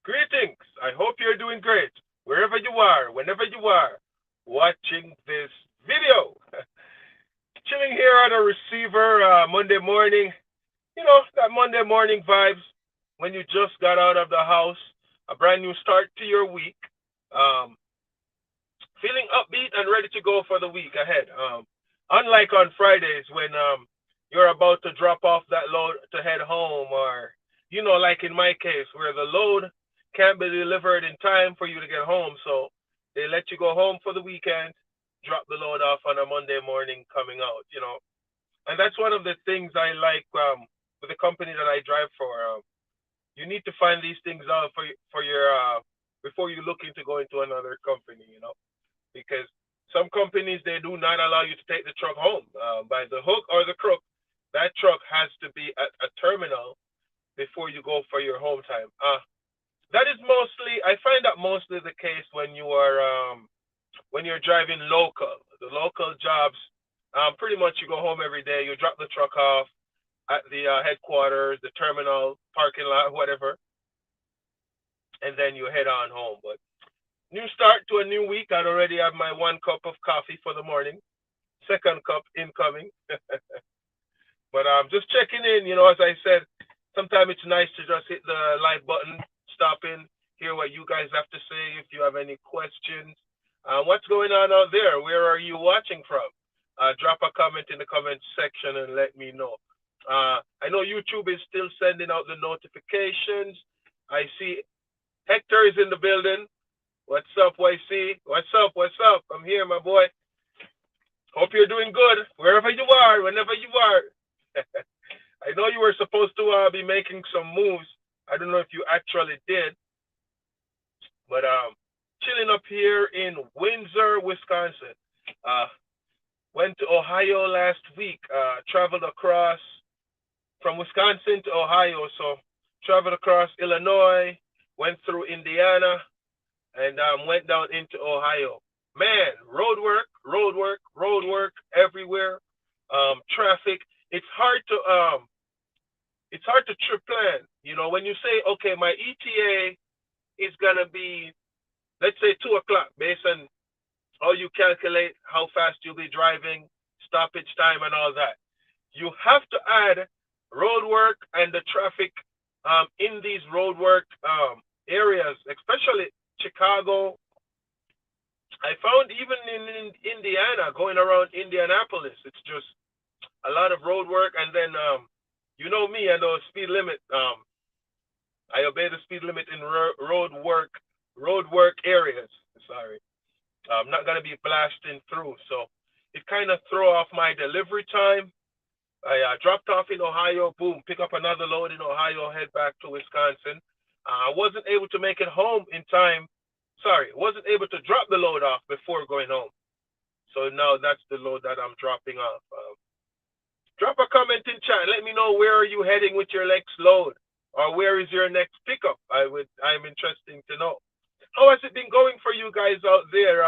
Greetings. I hope you're doing great wherever you are, whenever you are watching this video. Chilling here on a receiver Monday morning. You know, that Monday morning vibes when you just got out of the house, a brand new start to your week. Um, Feeling upbeat and ready to go for the week ahead. Unlike on Fridays when you're about to drop off that load to head home, or like in my case where the load can't be delivered in time for you to get home, so they let you go home for the weekend, drop the load off on a Monday morning coming out. And that's one of the things I like with the company that I drive for. You need to find these things out for your before you look into going to another company. Because some companies they do not allow you to take the truck home by the hook or the crook. That truck has to be at a terminal before you go for your home time. That is mostly I find that mostly the case when you're driving local. The local jobs, pretty much you go home every day. You drop the truck off at the headquarters, the terminal, parking lot, whatever, and then you head on home. But new start to a new week. I already have my 1 cup of coffee for the morning. Second cup incoming. But just checking in. As I said, sometimes it's nice to just hit the live button, stop in, hear what you guys have to say. If you have any questions, what's going on out there? Where are you watching from? Drop a comment in the comment section and let me know. I know YouTube is still sending out the notifications. I see Hector is in the building. What's up, YC? What's up? What's up? I'm here, my boy. Hope you're doing good wherever you are, whenever you are. I know you were supposed to be making some moves. I don't know if you actually did, but chilling up here in Windsor, Wisconsin. Uh, Went to Ohio last week. Traveled across from Wisconsin to Ohio, so traveled across Illinois, went through Indiana, and went down into Ohio. Man, road work everywhere. Traffic. It's hard to trip plan. When you say, okay, my ETA is gonna be, let's say 2 o'clock, based on how you calculate how fast you'll be driving, stoppage time, and all that. You have to add road work and the traffic in these road work areas, especially Chicago. I found even in Indiana, going around Indianapolis, it's just a lot of road work. And then, you know me and the speed limit. I obey the speed limit in road work areas. Sorry, I'm not gonna be blasting through, so it kind of throw off my delivery time. I dropped off in Ohio, boom, pick up another load in Ohio, head back to Wisconsin. I wasn't able to make it home in time. Sorry, wasn't able to drop the load off before going home. So now that's the load that I'm dropping off. Drop a comment in chat. Let me know where are you heading with your next load, or where is your next pickup. I'm interested to know. How has it been going for you guys out there?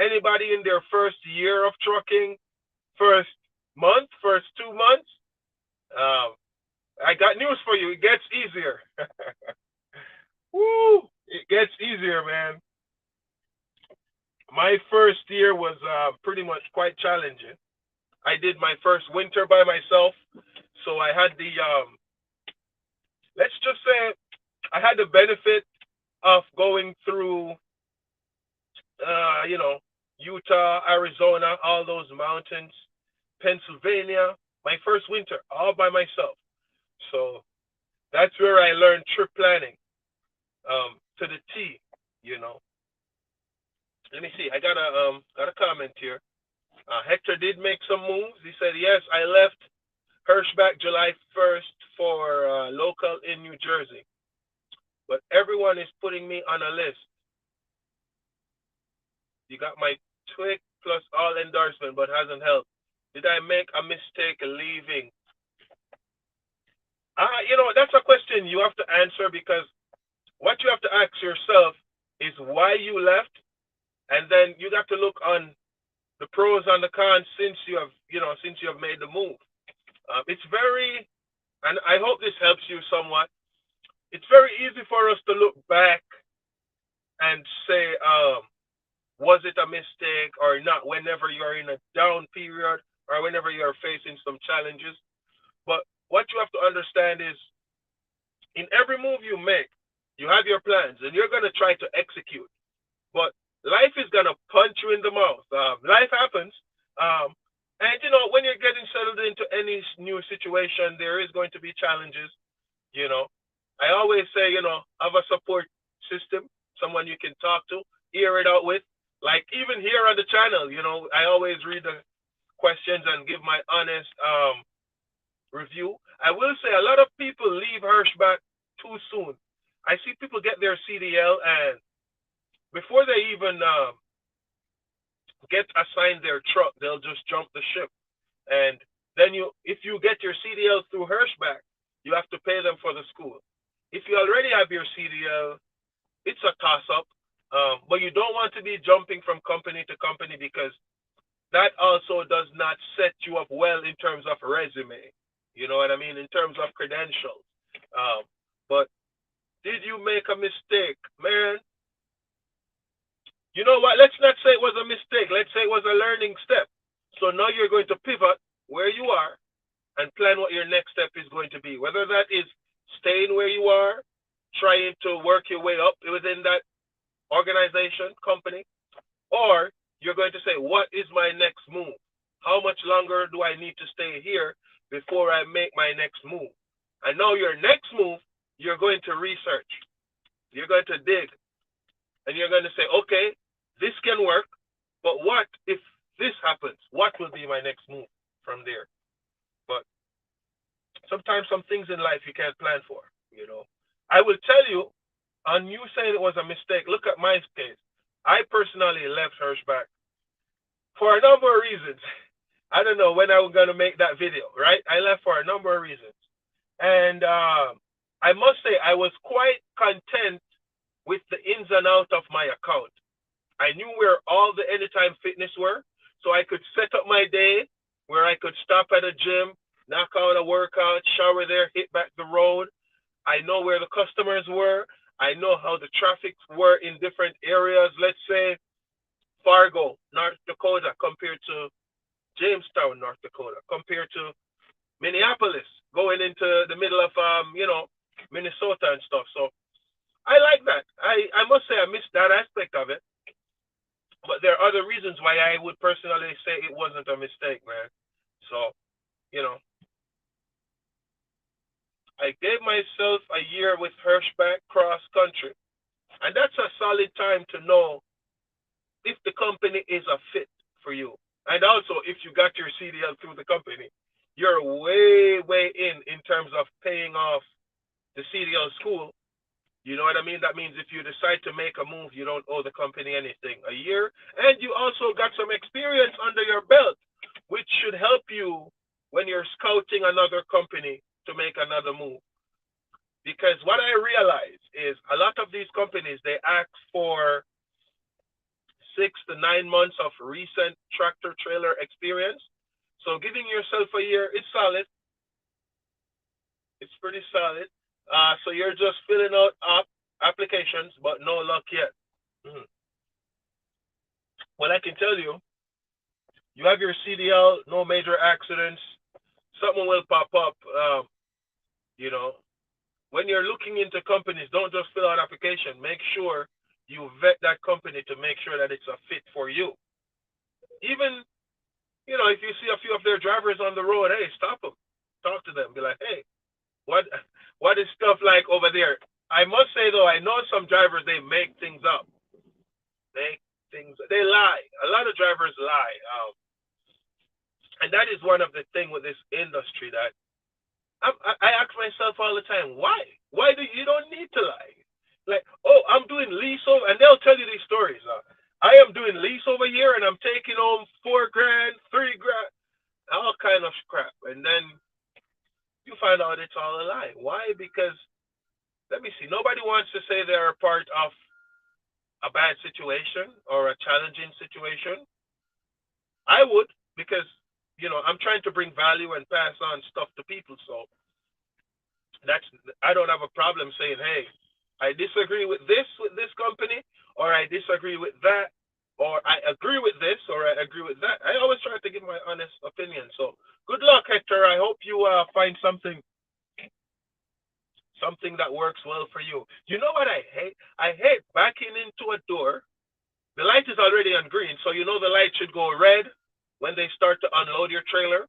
Anybody in their first year of trucking, first month, first 2 months? Um, I got news for you. It gets easier. Woo! It gets easier, man. My first year was pretty much quite challenging. I did my first winter by myself, so I had the let's just say I had the benefit of going through you know, Utah, Arizona, all those mountains, Pennsylvania, my first winter all by myself. So that's where I learned trip planning to the T, you know. Let me see. I got a comment here. Hector did make some moves. He said, "Yes, I left Hirschbach July 1st for local in New Jersey, but everyone is putting me on a list. You got my tweak plus all endorsement, but hasn't helped. Did I make a mistake leaving?" That's a question you have to answer, because what you have to ask yourself is why you left, and then you got to look on the pros and the cons since you have made the move. It's very, and I hope this helps you somewhat. It's very easy for us to look back and say, was it a mistake or not, whenever you're in a down period or whenever you're facing some challenges. But what you have to understand is in every move you make, you have your plans and you're going to try to execute. But life is going to punch you in the mouth. Life happens. Um, and, when you're getting settled into any new situation, there is going to be challenges. You know, I always say, have a support system, someone you can talk to, hear it out with. Like even here on the channel, I always read the questions and give my honest review. I will say a lot of people leave Hirschbach too soon. I see people get their CDL and before they even get assigned their truck, they'll just jump the ship. And then if you get your CDL through Hirschbach, you have to pay them for the school. If you already have your CDL, it's a toss up. But you don't want to be jumping from company to company because that also does not set you up well in terms of resume. You know what I mean? In terms of credentials. But did you make a mistake? Man, you know what? Let's not say it was a mistake. Let's say it was a learning step. So now you're going to pivot where you are and plan what your next step is going to be. Whether that is staying where you are, trying to work your way up within that organization, company, or you're going to say, what is my next move? How much longer do I need to stay here before I make my next move? And now your next move, you're going to research. You're going to dig. And you're going to say, okay, this can work, but what if this happens? What will be my next move from there? But sometimes some things in life you can't plan for, I will tell you, on you saying it was a mistake, look at my case. I personally left Hirschbach for a number of reasons. I don't know when I was going to make that video, right? I left for a number of reasons. And I must say, I was quite content with the ins and outs of my account. I knew where all the Anytime Fitness were, so I could set up my day where I could stop at a gym, knock out a workout, shower there, hit back the road. I know where the customers were. I know how the traffic were in different areas. Let's say Fargo, North Dakota, compared to Jamestown, North Dakota, compared to Minneapolis, going into the middle of Minnesota and stuff. So I like that. I must say I missed that aspect of it. But there are other reasons why I would personally say it wasn't a mistake, man. So, I gave myself a year with Hirschbach cross country. And that's a solid time to know if the company is a fit for you. And also, if you got your CDL through the company, you're way, way in terms of paying off the CDL school. You know what I mean? That means if you decide to make a move, you don't owe the company anything. A year. And you also got some experience under your belt, which should help you when you're scouting another company to make another move. Because what I realize is a lot of these companies, they ask for 6 to 9 months of recent tractor trailer experience. So giving yourself a year is solid. It's pretty solid. So you're just filling out applications, but no luck yet. Mm. Well, I can tell you, you have your CDL, no major accidents, something will pop up. When you're looking into companies, don't just fill out application. Make sure you vet that company to make sure that it's a fit for you. Even, if you see a few of their drivers on the road, hey, stop them. Talk to them. Be like, hey, what is stuff like over there? I must say, though, I know some drivers, they make things up. They lie. A lot of drivers lie. And that is one of the things with this industry that I ask myself all the time, why? Why do you don't need to lie? Like, oh, I'm doing lease over, and they'll tell you these stories. I am doing lease over here, and I'm taking home $4,000, $3,000, all kind of crap. And then you find out it's all a lie. Why? Because, let me see, nobody wants to say they're a part of a bad situation or a challenging situation. I would, because, I'm trying to bring value and pass on stuff to people. So That's I don't have a problem saying, hey, I disagree with this company, or I disagree with that, or I agree with this, or I agree with that. I always try to give my honest opinion. So good luck, Hector. I hope you find something that works well for you. You know what I hate? I hate backing into a door. The light is already on green, so you know the light should go red when they start to unload your trailer,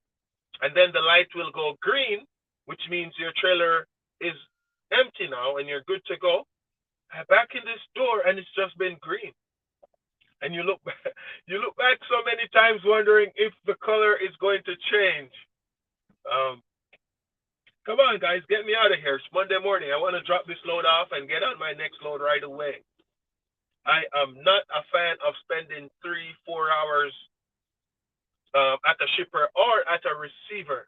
and then the light will go green, which means your trailer is empty now and you're good to go. I back in this door and it's just been green. And you look back, you look back so many times wondering if the color is going to change. Um, Come on, guys, get me out of here. It's Monday morning. I want to drop this load off and get on my next load right away. I am not a fan of spending 3-4 hours at a shipper or at a receiver,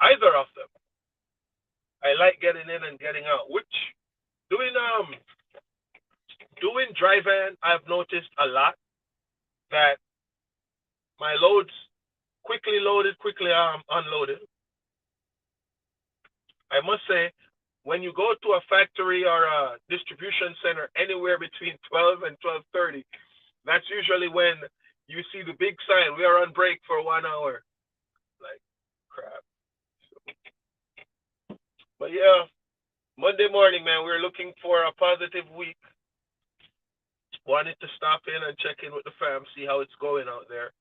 either of them. I like getting in and getting out. Which doing dry van, I've noticed a lot that my loads quickly loaded, quickly unloaded. I must say, when you go to a factory or a distribution center anywhere between 12 and 12:30, that's usually when you see the big sign, we are on break for 1 hour. Like, crap. But yeah, Monday morning, man, we're looking for a positive week. Wanted to stop in and check in with the fam, see how it's going out there.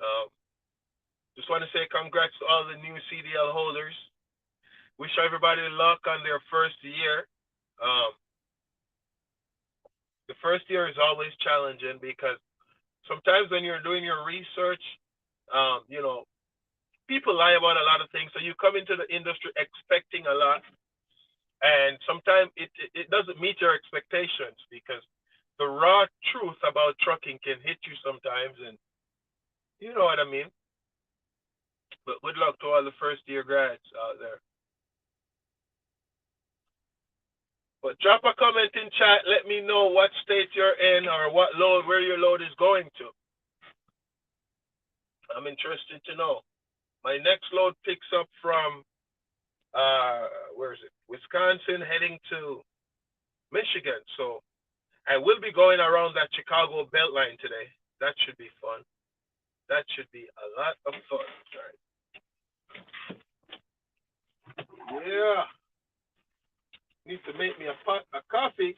Um, just want to say congrats to all the new CDL holders. Wish everybody luck on their first year. Um, the first year is always challenging because sometimes when you're doing your research, you know, people lie about a lot of things. So you come into the industry expecting a lot, and sometimes it doesn't meet your expectations because the raw truth about trucking can hit you sometimes, and you know what I mean. But good luck to all the first year grads out there. But drop a comment in chat. Let me know what state you're in or what load, where your load is going to. I'm interested to know. My next load picks up from where is it? Wisconsin, heading to Michigan. So I will be going around that Chicago Beltline today. That should be fun. That should be a lot of fun. Right. Yeah. Need to make me a coffee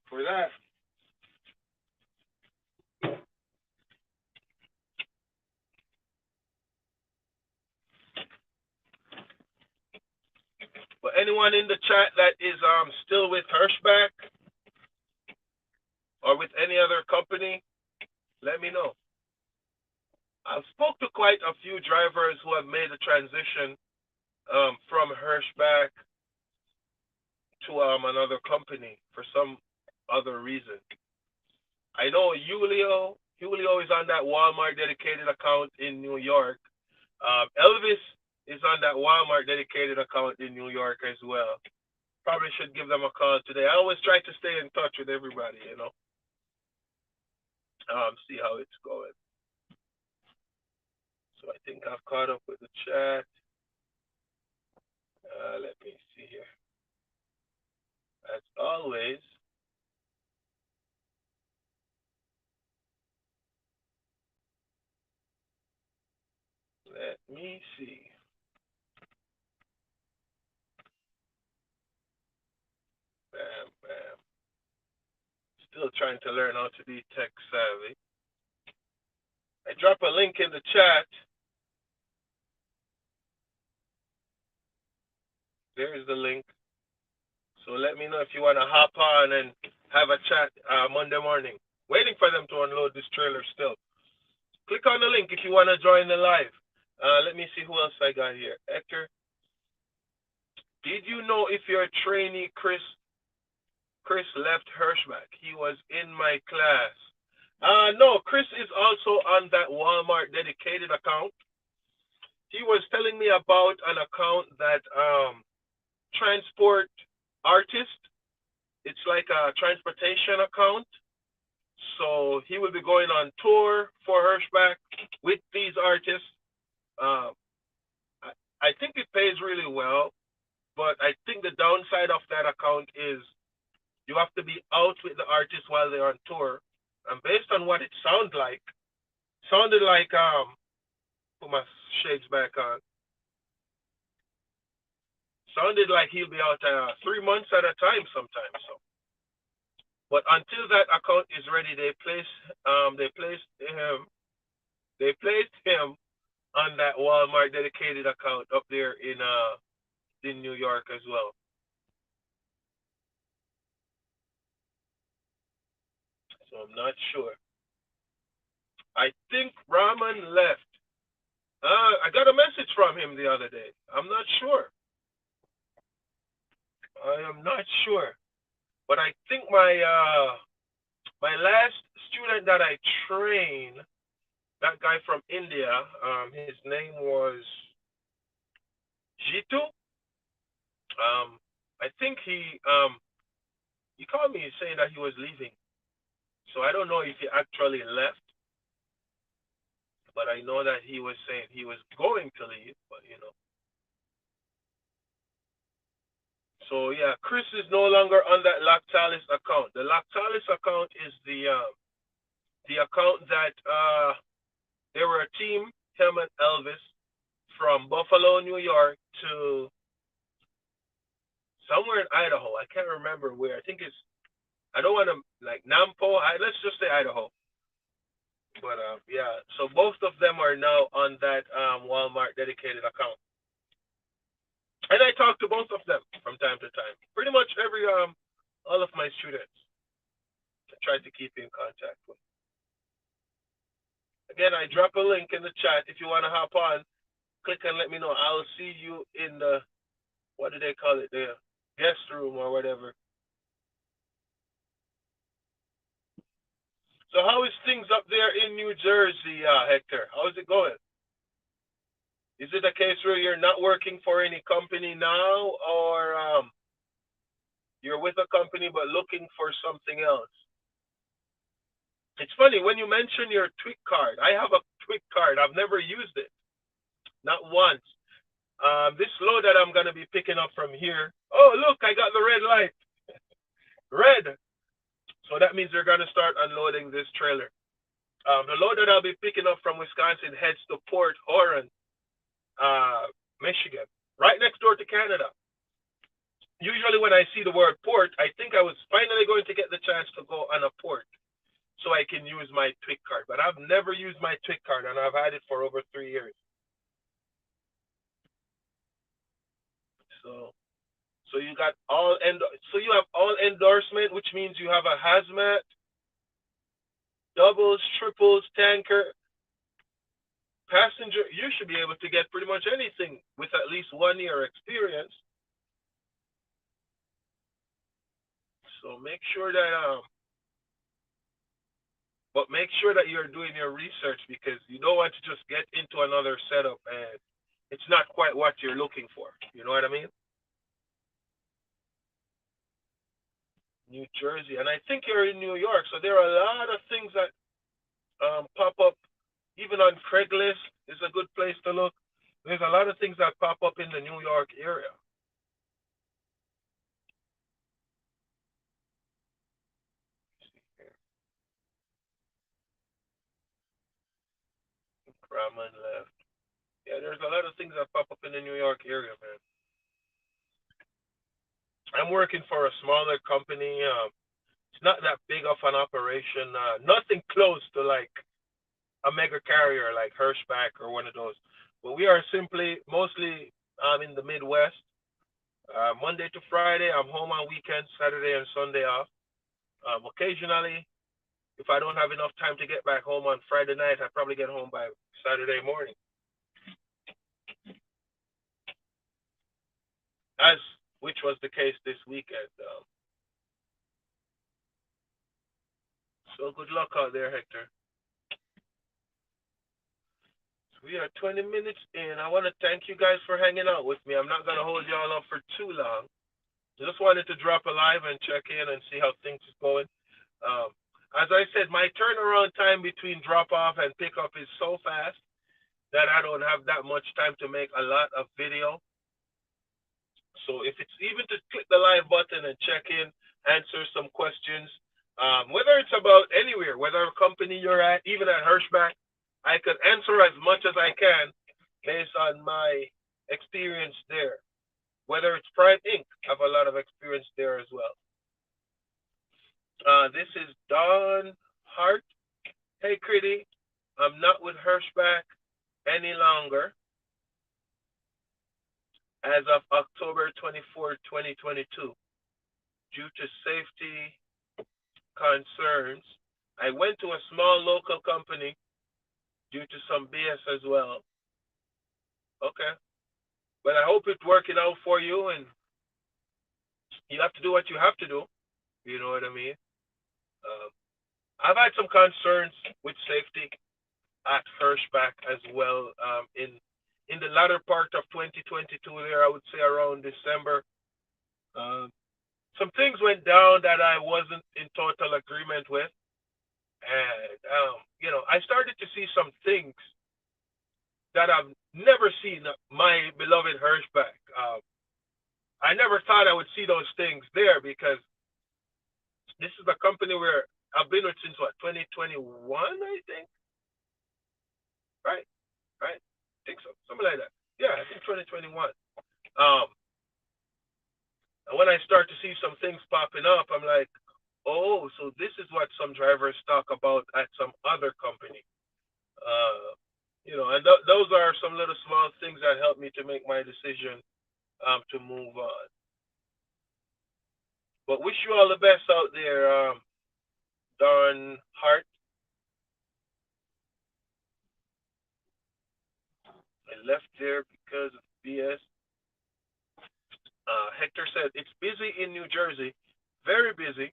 for that. But anyone in the chat that is still with Hirschbach or with any other company, let me know. I've spoke to quite a few drivers who have made a transition from Hirschbach to another company for some other reason. I know Julio is on that Walmart dedicated account in New York. Elvis is on that Walmart dedicated account in New York as well. Probably should give them a call today. I always try to stay in touch with everybody, you know. See how it's going. So I think I've caught up with the chat. Let me see here. As always, let me see. Bam, bam. Still trying to learn how to be tech savvy. I drop a link in the chat. There's the link. So let me know if you want to hop on and have a chat Monday morning. Waiting for them to unload this trailer still. Click on the link if you want to join the live. Let me see who else I got here. Hector. Did you know if your trainee Chris left Hirschbach? He was in my class. No, Chris is also on that Walmart dedicated account. He was telling me about an account that transport artist. It's like a transportation account. So he will be going on tour for Hirschbach with these artists. I think it pays really well. But I think the downside of that account is you have to be out with the artist while they're on tour. And based on what it sounded like put my shades back on. Sounded like he'll be out 3 months at a time sometimes. So, but until that account is ready, they placed him on that Walmart dedicated account up there in New York as well. So I'm not sure. I think Rahman left. I got a message from him the other day. I'm not sure. I am not sure. But I think my last student that I trained, that guy from India, his name was Jitu. I think he called me saying that he was leaving. So I don't know if he actually left, but I know that he was saying he was going to leave, but you know. So yeah, Chris is no longer on that Lactalis account. The Lactalis account is the account that they were a team, him and Elvis, from Buffalo, New York to somewhere in Idaho. I can't remember where. I think it's I don't want to like Nampo. Let's just say Idaho. But yeah, so both of them are now on that Walmart dedicated account, and I talk to both of them from time to time. Pretty much every all of my students, I try to keep in contact with. Again, I drop a link in the chat if you want to hop on. Click and let me know. I'll see you in the what do they call it, the guest room or whatever. So how is things up there in New Jersey, Hector? How is it going? Is it a case where you're not working for any company now, or you're with a company but looking for something else? It's funny when you mention your Twig card. I have a Twig card. I've never used it, not once. This load that I'm gonna be picking up from here. Oh, look, I got the red light. Red. So that means they're gonna start unloading this trailer. The load that I'll be picking up from Wisconsin heads to Port Huron, Michigan, right next door to Canada. Usually when I see the word port, I think I was finally going to get the chance to go on a port so I can use my Twig card. But I've never used my Twig card, and I've had it for over 3 years. So you got so you have all endorsement, which means you have a hazmat, doubles, triples, tanker, passenger. You should be able to get pretty much anything with at least 1 year experience. So make sure that but make sure that you're doing your research, because you don't want to just get into another setup and it's not quite what you're looking for. You know what I mean? New Jersey, and I think you're in New York, so there are a lot of things that pop up. Even on Craigslist is a good place to look. There's a lot of things that pop up in the New York area. Raman left. Yeah, there's a lot of things that pop up in the New York area, man. I'm working for a smaller company. It's not that big of an operation. Nothing close to like a mega carrier like Hirschbach or one of those. But we are simply mostly in the Midwest. Monday to Friday, I'm home on weekends, Saturday and Sunday off. Occasionally, if I don't have enough time to get back home on Friday night, I probably get home by Saturday morning. As which was the case this weekend. So good luck out there, Hector. So we are 20 minutes in. I want to thank you guys for hanging out with me. I'm not going to hold y'all up for too long. Just wanted to drop a live and check in and see how things is going. As I said, my turnaround time between drop off and pickup is so fast that I don't have that much time to make a lot of video. So if it's even to click the live button and check in, answer some questions, whether it's about anywhere, whether a company you're at, even at Hirschbach, I can answer as much as I can based on my experience there. Whether it's Prime Inc., I have a lot of experience there as well. This is Don Hart. Hey, Critty, I'm not with Hirschbach any longer as of October 24, 2022. Due to safety concerns, I went to a small local company due to some BS as well. Okay. But I hope it's working out for you, and you have to do what you have to do. You know what I mean? Uh, I've had some concerns with safety at Hirschbach as well. In the latter part of 2022, there I would say around December, uh, some things went down that I wasn't in total agreement with, and I started to see some things that I've never seen my beloved Hirschbach. I never thought I would see those things there because this is a company where I've been with since what, 2021, I think. Right, right. I think so, something like that. Yeah, I think 2021. Um, and when I start to see some things popping up, I'm like, oh, so this is what some drivers talk about at some other company. And those are some little small things that helped me to make my decision to move on. But wish you all the best out there, Don Hart. I left there because of BS. Hector said, it's busy in New Jersey, very busy,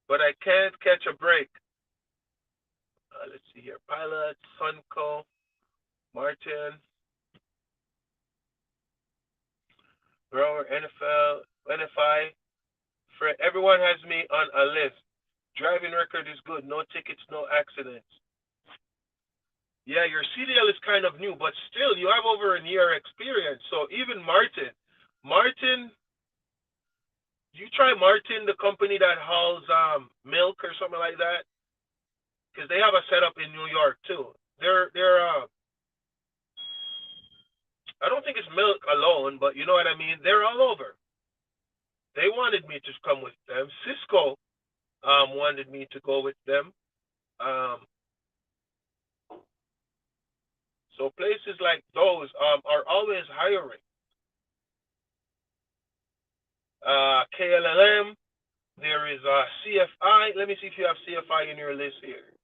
but I can't catch a break. Let's see here. Pilot, Sunco, Martin, Grower, NFL, NFI. Fred, everyone has me on a list. Driving record is good. No tickets, no accidents. Yeah, your CDL is kind of new, but still, you have over a year experience. So even Martin, you try Martin, the company that hauls milk or something like that, because they have a setup in New York too. They're I don't think it's milk alone, but you know what I mean. They're all over. They wanted me to come with them. Cisco wanted me to go with them. So places like those are always hiring. KLLM, there is CFI. Let me see if you have CFI in your list here.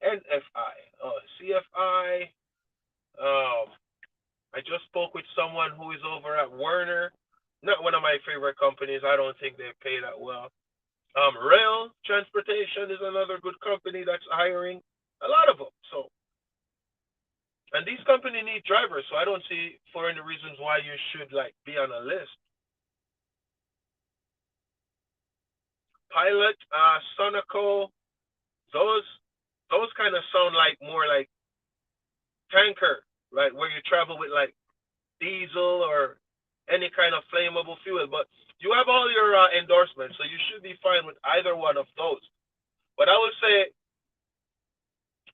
NFI. CFI. I just spoke with someone who is over at Werner. Not one of my favorite companies. I don't think they pay that well. Rail Transportation is another good company that's hiring a lot of them. So, and these companies need drivers, so I don't see for any reasons why you should be on a list. Pilot, Sonico, those kind of sound more like tanker, right? Where you travel with diesel or any kind of flammable fuel. But you have all your endorsements, so you should be fine with either one of those. But I would say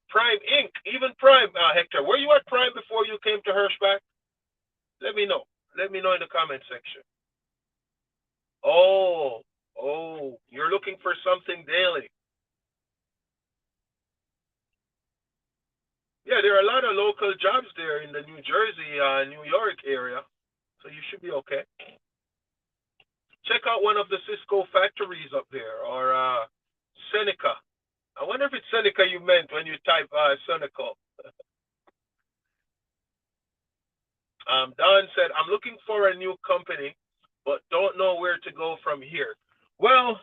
Prime Inc., even Prime, Hector, were you at Prime before you came to Hirschbach? Let me know. Let me know in the comment section. Oh, you're looking for something daily. Yeah, there are a lot of local jobs there in the New Jersey, New York area, so you should be okay. Check out one of the Cisco factories up there, or Seneca. I wonder if it's Seneca you meant when you type Seneca. Don said, I'm looking for a new company, but don't know where to go from here. Well,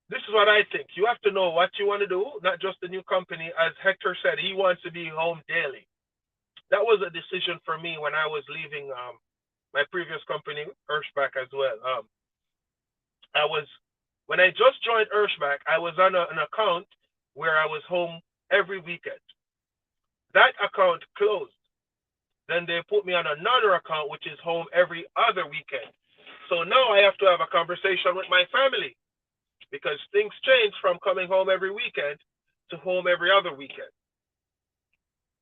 this is what I think. You have to know what you want to do, not just the new company. As Hector said, he wants to be home daily. That was a decision for me when I was leaving my previous company, Hirschbach, as well. When I just joined Hirschbach, I was on an account where I was home every weekend. That account closed. Then they put me on another account, which is home every other weekend. So now I have to have a conversation with my family because things change from coming home every weekend to home every other weekend.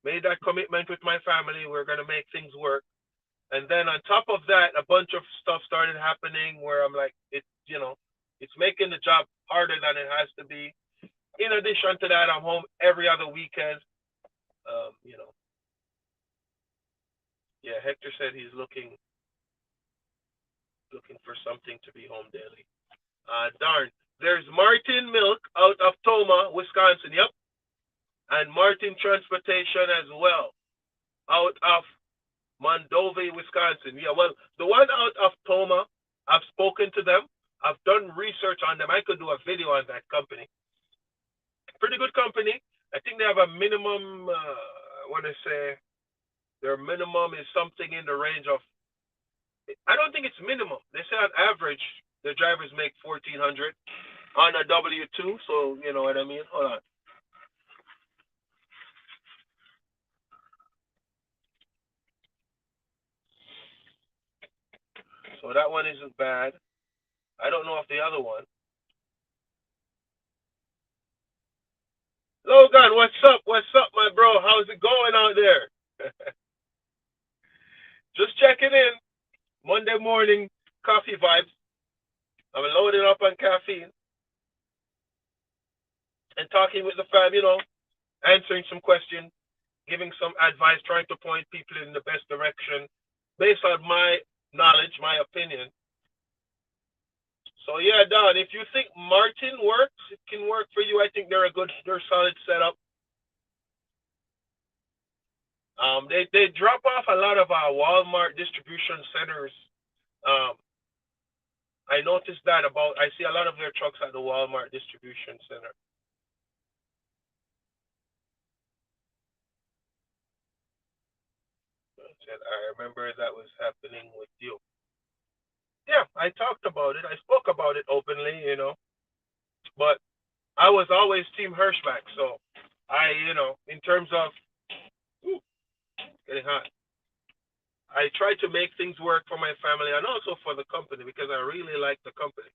Made that commitment with my family. We're going to make things work. And then on top of that, a bunch of stuff started happening where I'm like, it's making the job harder than it has to be. In addition to that, I'm home every other weekend. Um, you know, yeah, Hector said he's looking for something to be home daily. Darn. There's Martin Milk out of Toma, Wisconsin. Yep. And Martin Transportation as well, out of Mondovi, Wisconsin. Yeah, well, the one out of Toma, I've spoken to them. I've done research on them. I could do a video on that company. Pretty good company. I think they have a minimum, I want to say, their minimum is something in the range of, I don't think it's minimum. They say on average, the drivers make $1,400 on a W-2. So, you know what I mean? Hold on. So that one isn't bad. I don't know if the other one. Logan, what's up? What's up, my bro? How's it going out there? Just checking in. Monday morning coffee vibes. I'm loaded up on caffeine and talking with the fam, answering some questions, giving some advice, trying to point people in the best direction based on my knowledge, my opinion. So yeah, Don, if you think Martin works, it can work for you. I think they're solid setup. They drop off a lot of our Walmart distribution centers. I noticed that I see a lot of their trucks at the Walmart distribution center. I remember that was happening with you. Yeah, I talked about it. I spoke about it openly, but I was always Team Hirschback. So in terms of getting hot, I try to make things work for my family and also for the company because I really like the company.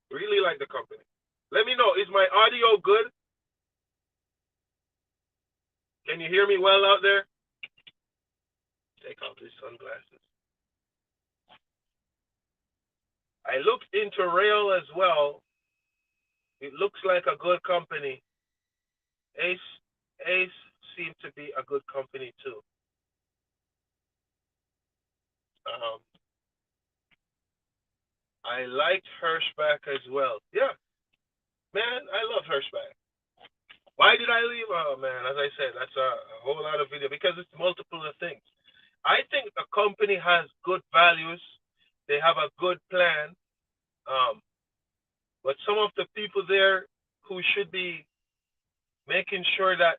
Really like the company. Let me know, is my audio good? Can you hear me well out there? Take off these sunglasses. I looked into Rail as well. It looks like a good company. Ace seemed to be a good company too. I liked Hirschback as well. Yeah, man, I love Hirschback. Why did I leave? Oh man, as I said, that's a whole lot of video because it's multiple things. I think the company has good values. They have a good plan. But some of the people there who should be making sure that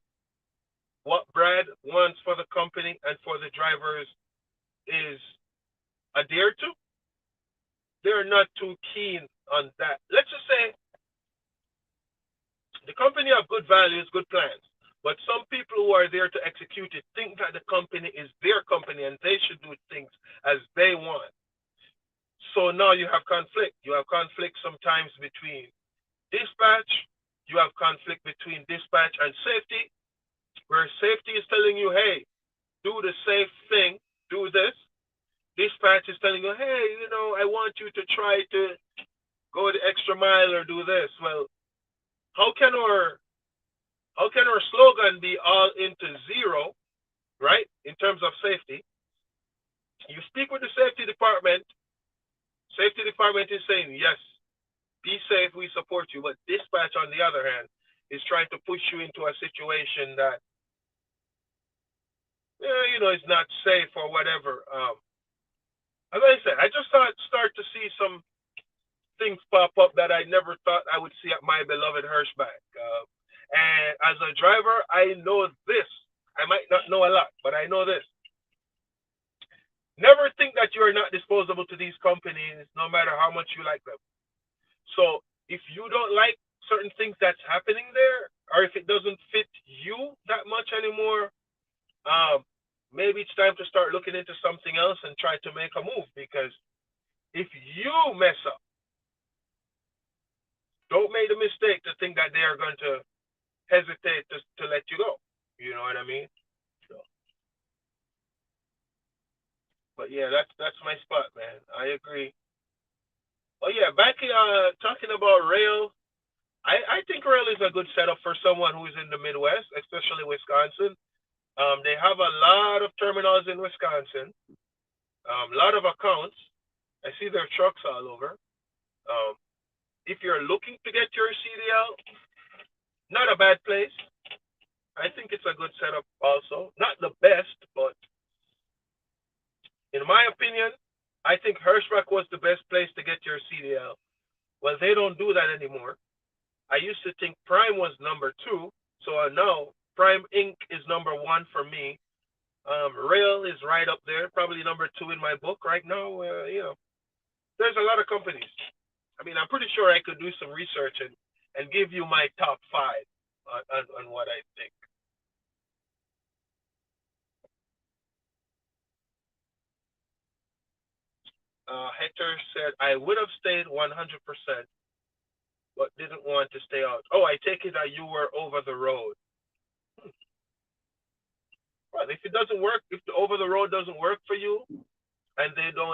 what Brad wants for the company and for the drivers is adhered to, they're not too keen on that. Let's just say the company have good values, good plans, but some people who are there to execute it think that the company is their company and they should do things as they want. So now you have conflict. You have conflict sometimes between dispatch. You have conflict between dispatch and safety, where safety is telling you, hey, do the safe thing, do this. Dispatch is telling you, hey, I want you to try to go the extra mile or do this. Well, how can our slogan be all into zero, right? In terms of safety. You speak with the safety department. Safety department is saying, yes, be safe, we support you. But dispatch, on the other hand, is trying to push you into a situation that, is not safe or whatever. As I said, I just start to see some things pop up that I never thought I would see at my beloved Hirschback. And as a driver, I know this. I might not know a lot, but I know this. Never think that you are not disposable to these companies, no matter how much you like them. So if you don't like certain things that's happening there, or if it doesn't fit you that much anymore, maybe it's time to start looking into something else and try to make a move. Because if you mess up, don't make the mistake to think that they are going to hesitate to let you go. You know what I mean? So, but yeah, that's my spot, man. I agree. Oh yeah, back talking about rail, I think rail is a good setup for someone who is in the Midwest, especially Wisconsin. They have a lot of terminals in Wisconsin, a lot of accounts. I see their trucks all over. Um, if you're looking to get your CDL, not a bad place. I think it's a good setup also. Not the best, but in my opinion, I think Hirschbach was the best place to get your CDL. Well, they don't do that anymore. I used to think Prime was number two, so now Prime Inc. is number one for me. Rail is right up there, probably number two in my book right now. There's a lot of companies. I mean, I'm pretty sure I could do some research and give you my top five on what I think. Hector said, I would have stayed 100%, but didn't want to stay out. Oh, I take it that you were over the road. Well, if it doesn't work, if the over the road doesn't work for you, and they do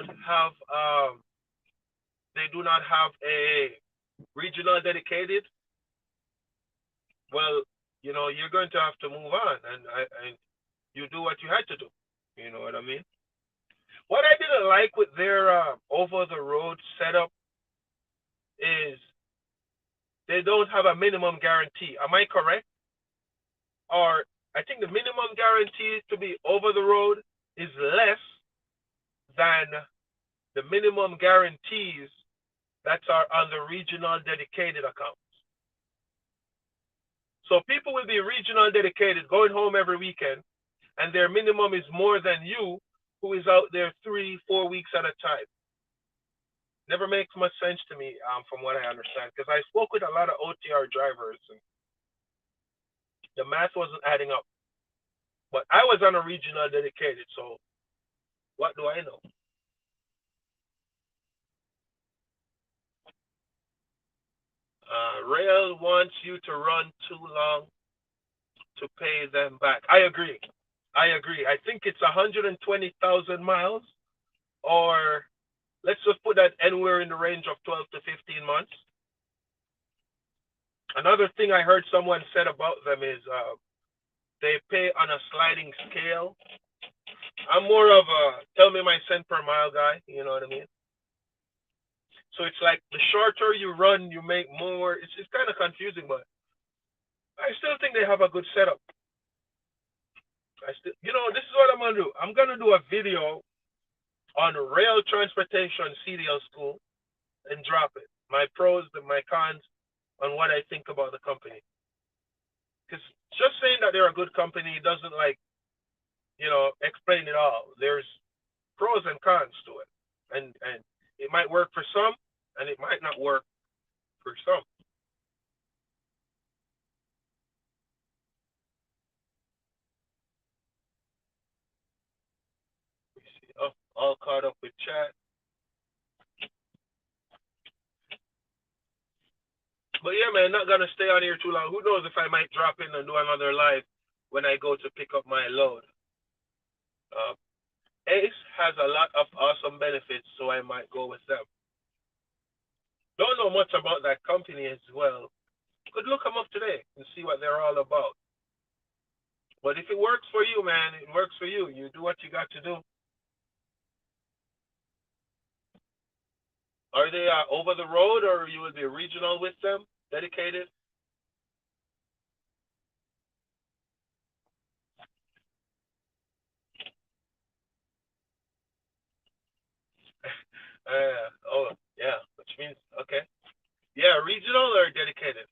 not have a regional dedicated, well, you're going to have to move on, and you do what you had to do. You know what I mean? What I didn't like with their over the road setup is they don't have a minimum guarantee. Am I correct? Or I think the minimum guarantee to be over the road is less than the minimum guarantees that are on the regional dedicated accounts. So people will be regional dedicated, going home every weekend, and their minimum is more than you, who is out there 3-4 weeks at a time. Never makes much sense to me, from what I understand, because I spoke with a lot of OTR drivers, and the math wasn't adding up. But I was on a regional dedicated, so what do I know? Rail wants you to run too long to pay them back. I agree. I think it's 120,000 miles, or let's just put that anywhere in the range of 12 to 15 months. Another thing I heard someone said about them is they pay on a sliding scale. I'm more of a tell me my cent per mile guy, you know what I mean? So it's like the shorter you run, you make more. It's kind of confusing, but I still think they have a good setup. This is what I'm gonna do. I'm gonna do a video on rail transportation CDL school and drop it. My pros and my cons on what I think about the company. Because just saying that they're a good company doesn't explain it all. There's pros and cons to it, and it might work for some, and it might not work for some. Oh, all caught up with chat. But yeah, man, not gonna stay on here too long. Who knows if I might drop in and do another live when I go to pick up my load. Uh, Ace has a lot of awesome benefits, so I might go with them. Don't know much about that company as well. Could look them up today and see what they're all about. But if it works for you, man, it works for you. You do what you got to do. Are they over the road, or you will be regional with them, dedicated? Oh, yeah, which means, okay. Yeah, regional or dedicated?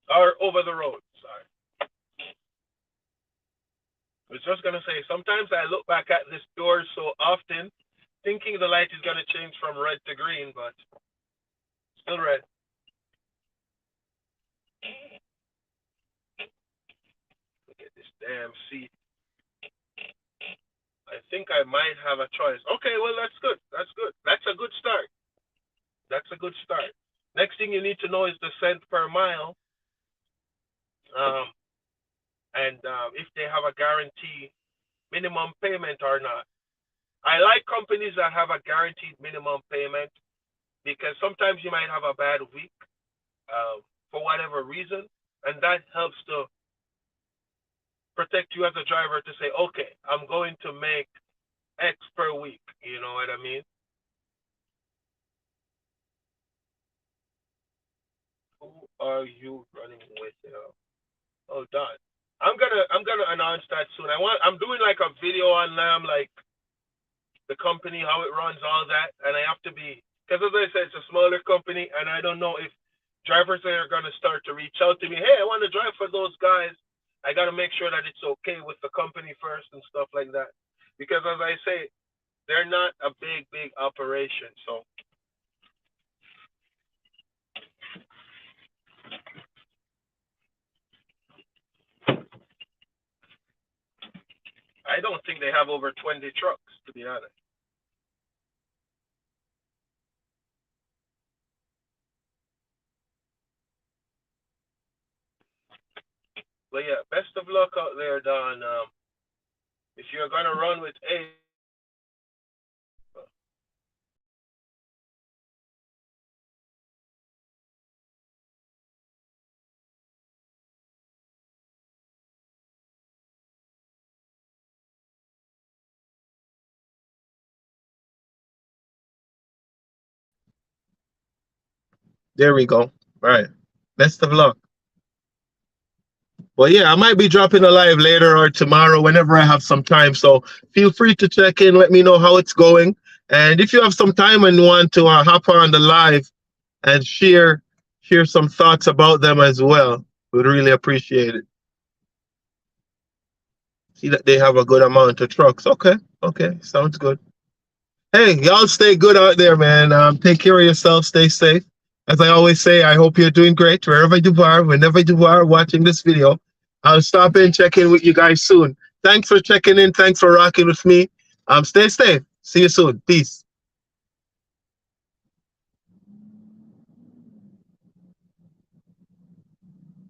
Or over the road, sorry. I was just going to say, sometimes I look back at this door so often, thinking the light is going to change from red to green, but still red. See, I think I might have a choice. Okay, well, that's good. That's good. That's a good start. That's a good start. Next thing you need to know is the cent per mile, um, and if they have a guarantee minimum payment or not. I like companies that have a guaranteed minimum payment because sometimes you might have a bad week for whatever reason, and that helps to protect you as a driver to say, okay, I'm going to make X per week. You know what I mean? Who are you running with? Oh, Don. I'm gonna announce that soon. I'm doing like a video on them, like the company, how it runs, all that, and I have to be because as I said, it's a smaller company, and I don't know if drivers are gonna start to reach out to me. Hey, I want to drive for those guys. I gotta make sure that it's okay with the company first and stuff like that, because as I say, they're not a big operation, so I don't think they have over 20 trucks, to be honest. But yeah, best of luck out there, Don. If you're gonna run with A, there we go. All right. Best of luck. Well, yeah, I might be dropping a live later or tomorrow whenever I have some time. So feel free to check in. Let me know how it's going. And if you have some time and want to hop on the live and share some thoughts about them as well, we'd really appreciate it. See that they have a good amount of trucks. Okay, okay, sounds good. Hey, y'all stay good out there, man. Take care of yourself. Stay safe. As I always say, I hope you're doing great wherever you are, whenever you are watching this video. I'll stop in, check in with you guys soon. Thanks for checking in. Thanks for rocking with me. Stay safe. See you soon. Peace.